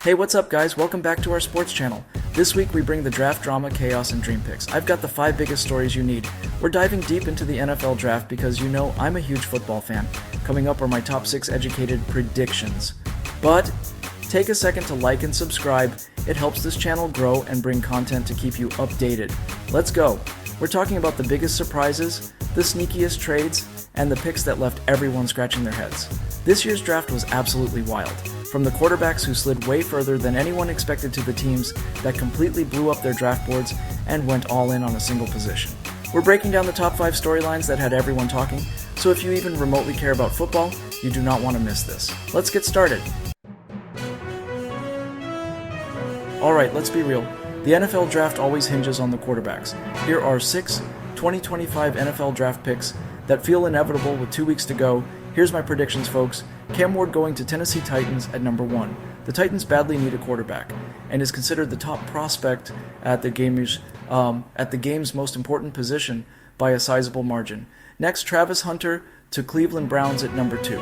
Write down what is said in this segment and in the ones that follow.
Hey, what's up guys? Welcome back to our sports channel. This week we bring the draft drama, chaos, and dream picks. I've got the 5 biggest stories you need. We're diving deep into the NFL draft because you know I'm a huge football fan. Coming up are my top 6 educated predictions. But take a second to like and subscribe. It helps this channel grow and bring content to keep you updated. Let's go. We're talking about the biggest surprises, the sneakiest trades, and the picks that left everyone scratching their heads. This year's draft was absolutely wild. From the quarterbacks who slid way further than anyone expected to the teams that completely blew up their draft boards and went all in on a single position. We're breaking down the top 5 storylines that had everyone talking, so if you even remotely care about football, you do not want to miss this. Let's get started. Alright, let's be real. The NFL draft always hinges on the quarterbacks. Here are 6 2025 NFL draft picks that feel inevitable with 2 weeks to go. Here's my predictions, folks. Cam Ward going to Tennessee Titans at number 1. The Titans badly need a quarterback and is considered the top prospect at the game's most important position by a sizable margin. Next, Travis Hunter to Cleveland Browns at number 2.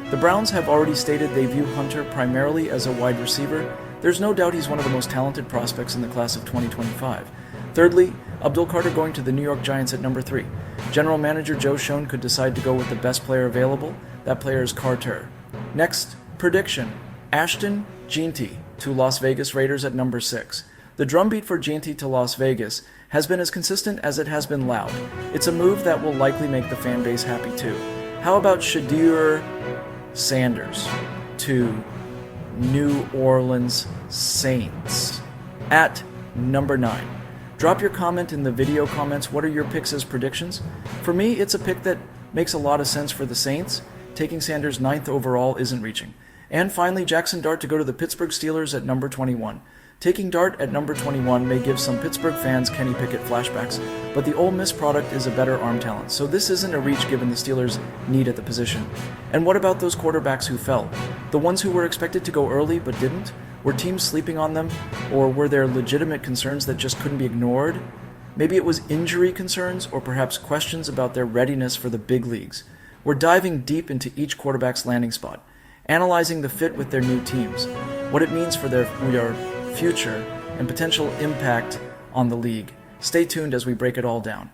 The Browns have already stated they view Hunter primarily as a wide receiver. There's no doubt he's one of the most talented prospects in the class of 2025. Thirdly, Abdul Carter going to the New York Giants at number 3. General Manager Joe Schoen could decide to go with the best player available. That player is Carter. Next, prediction. Ashton Jeanty to Las Vegas Raiders at number 6. The drumbeat for Jeanty to Las Vegas has been as consistent as it has been loud. It's a move that will likely make the fan base happy too. How about Shedeur Sanders to New Orleans Saints at number 9? Drop your comment in the video comments. What are your picks as predictions? For me, it's a pick that makes a lot of sense for the Saints. Taking Sanders 9th overall isn't reaching. And finally, Jackson Dart to go to the Pittsburgh Steelers at number 21. Taking Dart at number 21 may give some Pittsburgh fans Kenny Pickett flashbacks, but the Ole Miss product is a better arm talent, so this isn't a reach given the Steelers' need at the position. And what about those quarterbacks who fell? The ones who were expected to go early but didn't? Were teams sleeping on them, or were there legitimate concerns that just couldn't be ignored? Maybe it was injury concerns, or perhaps questions about their readiness for the big leagues. We're diving deep into each quarterback's landing spot, analyzing the fit with their new teams, what it means for their future, and potential impact on the league. Stay tuned as we break it all down.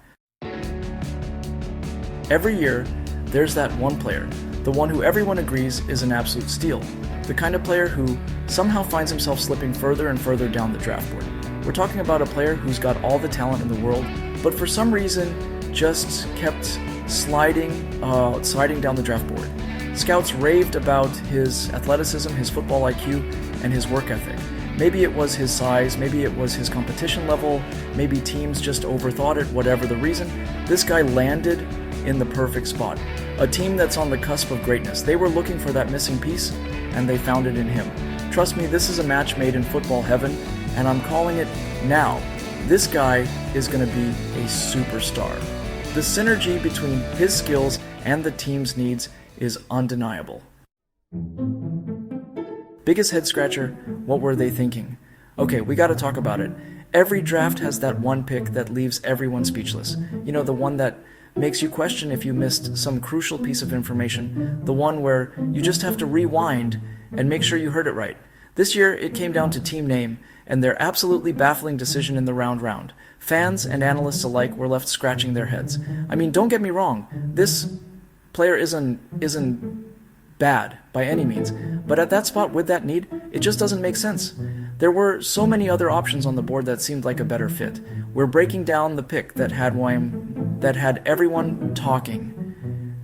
Every year, there's that one player, the one who everyone agrees is an absolute steal, the kind of player who somehow finds himself slipping further and further down the draft board. We're talking about a player who's got all the talent in the world, but for some reason just kept sliding down the draft board. Scouts raved about his athleticism, his football IQ, and his work ethic. Maybe it was his size, maybe it was his competition level, maybe teams just overthought it, whatever the reason. This guy landed in the perfect spot. A team that's on the cusp of greatness. They were looking for that missing piece, and they found it in him. Trust me, this is a match made in football heaven, and I'm calling it now. This guy is going to be a superstar. The synergy between his skills and the team's needs is undeniable. Biggest head scratcher, what were they thinking? Okay, we gotta talk about it. Every draft has that one pick that leaves everyone speechless. You know, the one that makes you question if you missed some crucial piece of information. The one where you just have to rewind and make sure you heard it right. This year, it came down to team name and their absolutely baffling decision in the round. Fans and analysts alike were left scratching their heads. I mean, don't get me wrong, this player isn't bad by any means, but at that spot with that need, it just doesn't make sense. There were so many other options on the board that seemed like a better fit. We're breaking down the pick that had everyone talking,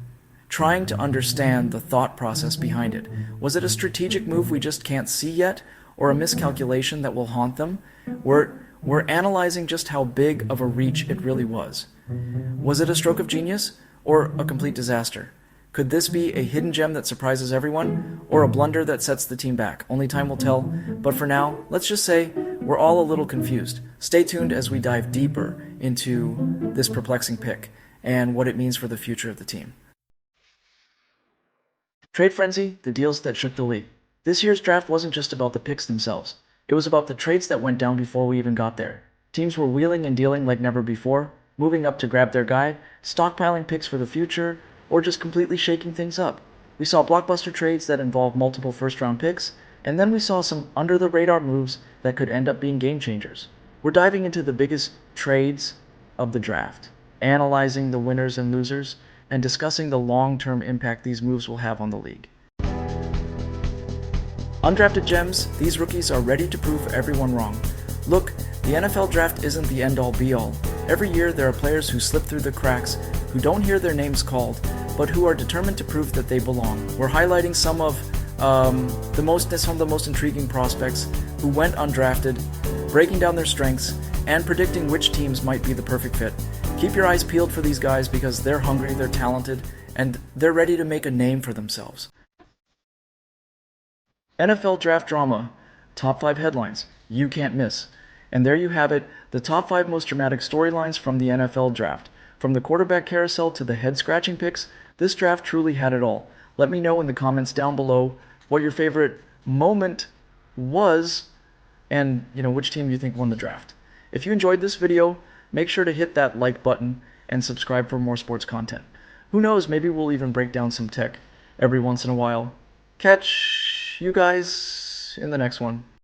trying to understand the thought process behind it. Was it a strategic move we just can't see yet, or a miscalculation that will haunt them? We're analyzing just how big of a reach it really was. Was it a stroke of genius, or a complete disaster? Could this be a hidden gem that surprises everyone, or a blunder that sets the team back? Only time will tell, but for now, let's just say we're all a little confused. Stay tuned as we dive deeper into this perplexing pick and what it means for the future of the team. Trade frenzy, the deals that shook the league. This year's draft wasn't just about the picks themselves. It was about the trades that went down before we even got there. Teams were wheeling and dealing like never before, moving up to grab their guy, stockpiling picks for the future, or just completely shaking things up. We saw blockbuster trades that involved multiple first-round picks, And then we saw some under-the-radar moves that could end up being game changers. We're diving into the biggest trades of the draft, analyzing the winners and losers, and discussing the long-term impact these moves will have on the league. Undrafted gems, these rookies are ready to prove everyone wrong. Look, the NFL draft isn't the end-all be-all. Every year there are players who slip through the cracks, who don't hear their names called, but who are determined to prove that they belong. We're highlighting some of the most intriguing prospects who went undrafted, breaking down their strengths, and predicting which teams might be the perfect fit. Keep your eyes peeled for these guys because they're hungry, they're talented, and they're ready to make a name for themselves. NFL Draft Drama, Top 5 Headlines You Can't Miss. And there you have it, the top 5 most dramatic storylines from the NFL Draft. From the quarterback carousel to the head-scratching picks, this draft truly had it all. Let me know in the comments down below what your favorite moment was and which team you think won the draft. If you enjoyed this video, make sure to hit that like button and subscribe for more sports content. Who knows, maybe we'll even break down some tech every once in a while. Catch you guys in the next one.